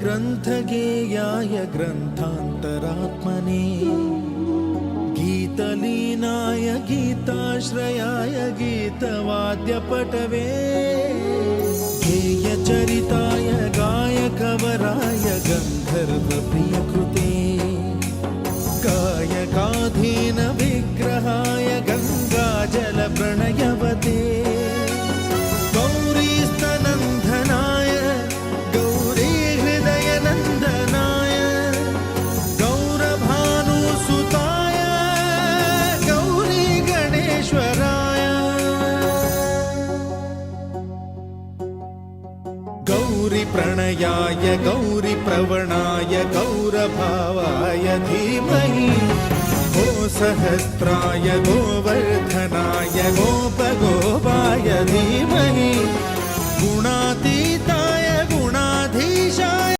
ग्रन्थगेयाय ग्रन्थान्तरात्मने गीतलीनाय गीताश्रयाय गीतवाद्यपटवे गेयचरिताय गायकवराय गन्धर्वप्रियकृते गायकाधीन विग्रहाय गङ्गाजलप्रणयवते गौरीस्तनन्दनाय गौरीहृदयनन्दनाय गौरभानुसुताय गौरीगणेश्वराय गौरीप्रणयाय गौरीप्रवणाय गौरभावाय धीमहि गोसहस्राय गोवर्धनाय गोपगोपाय धीमहि गुणातीताय गुणाधीशाय